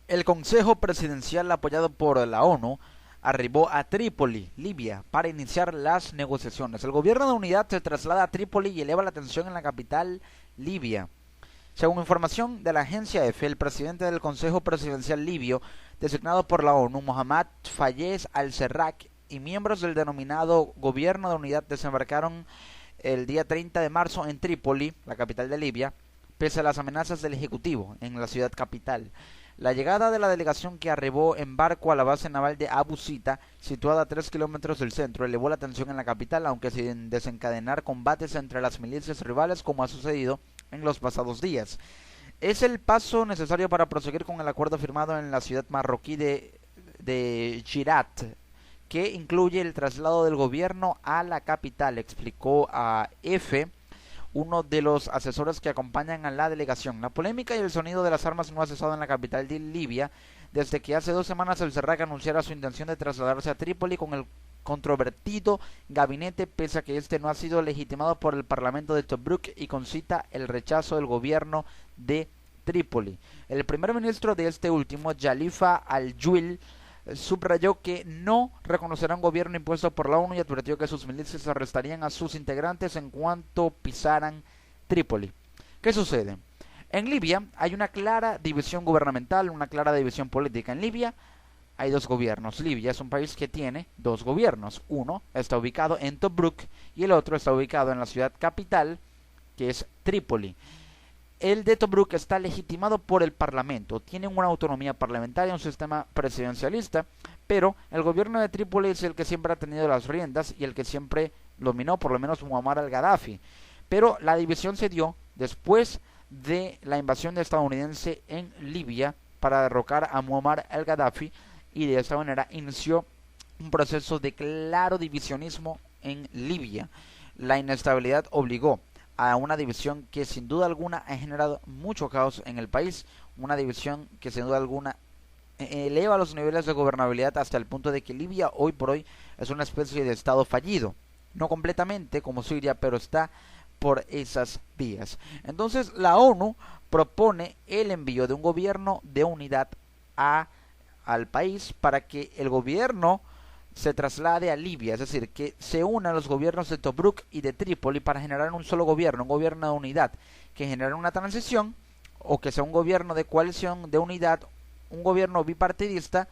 El Consejo Presidencial apoyado por la ONU arribó a Trípoli, Libia, para iniciar las negociaciones. El gobierno de unidad se traslada a Trípoli y eleva la tensión en la capital Libia. Según información de la agencia EFE, el presidente del Consejo Presidencial libio, designado por la ONU, Mohamed Fayez al-Serraj, y miembros del denominado Gobierno de Unidad desembarcaron el día 30 de marzo en Trípoli, la capital de Libia, pese a las amenazas del Ejecutivo en la ciudad capital. La llegada de la delegación, que arribó en barco a la base naval de Abu Sita, situada a 3 kilómetros del centro, elevó la tensión en la capital, aunque sin desencadenar combates entre las milicias rivales como ha sucedido en los pasados días. Es el paso necesario para proseguir con el acuerdo firmado en la ciudad marroquí de Girat, que incluye el traslado del gobierno a la capital, explicó a EFE uno de los asesores que acompañan a la delegación. La polémica y el sonido de las armas no ha cesado en la capital de Libia desde que hace 2 semanas el Serraj anunciara su intención de trasladarse a Trípoli con el controvertido gabinete, pese a que este no ha sido legitimado por el Parlamento de Tobruk y concita el rechazo del gobierno de Trípoli. El primer ministro de este último, Jalifa al-Juil, subrayó que no reconocerá un gobierno impuesto por la ONU y advirtió que sus milicias arrestarían a sus integrantes en cuanto pisaran Trípoli. ¿Qué sucede? En Libia hay una clara división gubernamental, una clara división política. En Libia hay dos gobiernos. Libia es un país que tiene dos gobiernos. Uno está ubicado en Tobruk y el otro está ubicado en la ciudad capital, que es Trípoli. El de Tobruk está legitimado por el Parlamento, tiene una autonomía parlamentaria, un sistema presidencialista, pero el gobierno de Trípoli es el que siempre ha tenido las riendas y el que siempre dominó, por lo menos Muammar al-Gaddafi. Pero la división se dio después de la invasión estadounidense en Libia para derrocar a Muammar al-Gaddafi, y de esta manera inició un proceso de claro divisionismo en Libia. La inestabilidad obligó a una división que sin duda alguna ha generado mucho caos en el país, una división que sin duda alguna eleva los niveles de gobernabilidad hasta el punto de que Libia hoy por hoy es una especie de estado fallido, no completamente como Siria, pero está por esas vías. Entonces la ONU propone el envío de un gobierno de unidad al país para que el gobierno se traslade a Libia, es decir, que se unan los gobiernos de Tobruk y de Trípoli para generar un solo gobierno, un gobierno de unidad, que genere una transición, o que sea un gobierno de coalición, de unidad, un gobierno bipartidista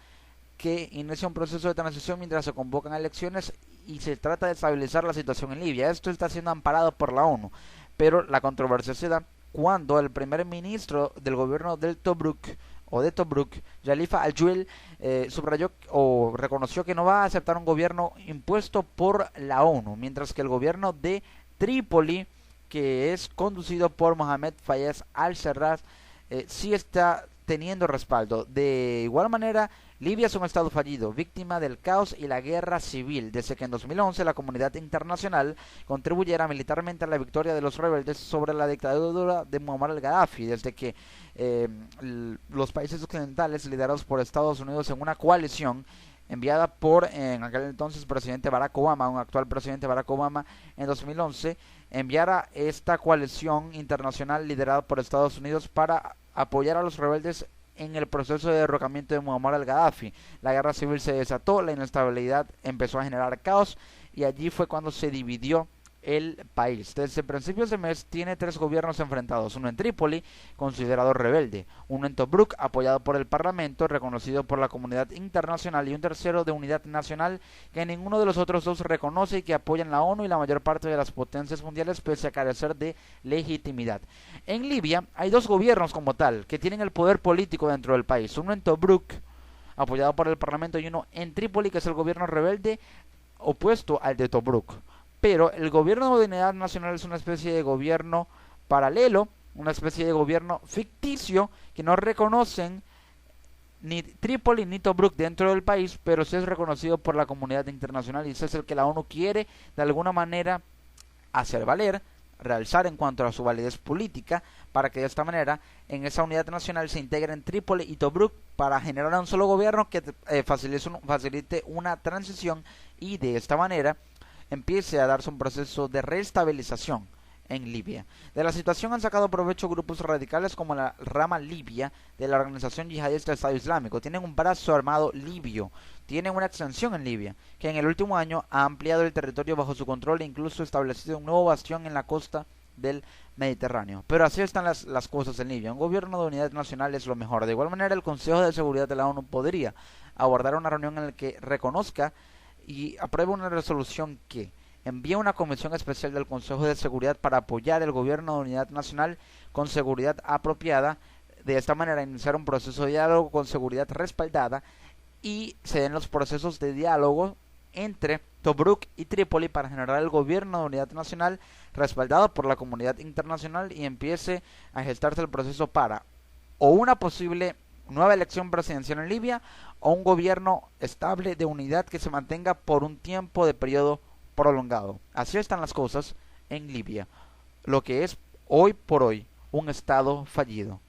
que inicia un proceso de transición mientras se convocan elecciones y se trata de estabilizar la situación en Libia. Esto está siendo amparado por la ONU, pero la controversia se da cuando el primer ministro del gobierno del Tobruk de Tobruk, Jalifa al-Juil, subrayó o reconoció que no va a aceptar un gobierno impuesto por la ONU, mientras que el gobierno de Trípoli, que es conducido por Mohamed Fayez al-Serraj, sí está teniendo respaldo. De igual manera, Libia es un estado fallido, víctima del caos y la guerra civil, desde que en 2011 la comunidad internacional contribuyera militarmente a la victoria de los rebeldes sobre la dictadura de Muammar al-Gaddafi, desde que los países occidentales, liderados por Estados Unidos en una coalición enviada por en aquel entonces presidente Barack Obama, un actual presidente Barack Obama, en 2011, enviara esta coalición internacional liderada por Estados Unidos para apoyar a los rebeldes en el proceso de derrocamiento de Muammar al-Gaddafi. La guerra civil se desató, la inestabilidad empezó a generar caos y allí fue cuando se dividió el país. Desde principios de mes tiene 3 gobiernos enfrentados: uno en Trípoli, considerado rebelde; uno en Tobruk, apoyado por el Parlamento, reconocido por la comunidad internacional; y un tercero de unidad nacional, que ninguno de los otros dos reconoce y que apoyan la ONU y la mayor parte de las potencias mundiales, pese a carecer de legitimidad. En Libia hay 2 gobiernos como tal, que tienen el poder político dentro del país: uno en Tobruk, apoyado por el Parlamento, y uno en Trípoli, que es el gobierno rebelde opuesto al de Tobruk. Pero el gobierno de unidad nacional es una especie de gobierno paralelo, una especie de gobierno ficticio, que no reconocen ni Trípoli ni Tobruk dentro del país, pero sí es reconocido por la comunidad internacional, y ese es el que la ONU quiere de alguna manera hacer valer, realzar en cuanto a su validez política, para que de esta manera en esa unidad nacional se integren Trípoli y Tobruk para generar un solo gobierno que facilite una transición, y de esta manera empiece a darse un proceso de reestabilización en Libia. De la situación han sacado provecho grupos radicales como la rama libia de la organización yihadista Estado Islámico. Tienen un brazo armado libio, tienen una extensión en Libia, que en el último año ha ampliado el territorio bajo su control e incluso establecido un nuevo bastión en la costa del Mediterráneo. Pero así están las cosas en Libia. Un gobierno de unidad nacional es lo mejor. De igual manera, el Consejo de Seguridad de la ONU podría abordar una reunión en la que reconozca y apruebe una resolución que envía una comisión especial del Consejo de Seguridad para apoyar el gobierno de unidad nacional con seguridad apropiada, de esta manera iniciar un proceso de diálogo con seguridad respaldada y se den los procesos de diálogo entre Tobruk y Trípoli para generar el gobierno de unidad nacional respaldado por la comunidad internacional y empiece a gestarse el proceso para o una posible nueva elección presidencial en Libia o un gobierno estable de unidad que se mantenga por un tiempo de periodo prolongado. Así están las cosas en Libia, lo que es hoy por hoy un estado fallido.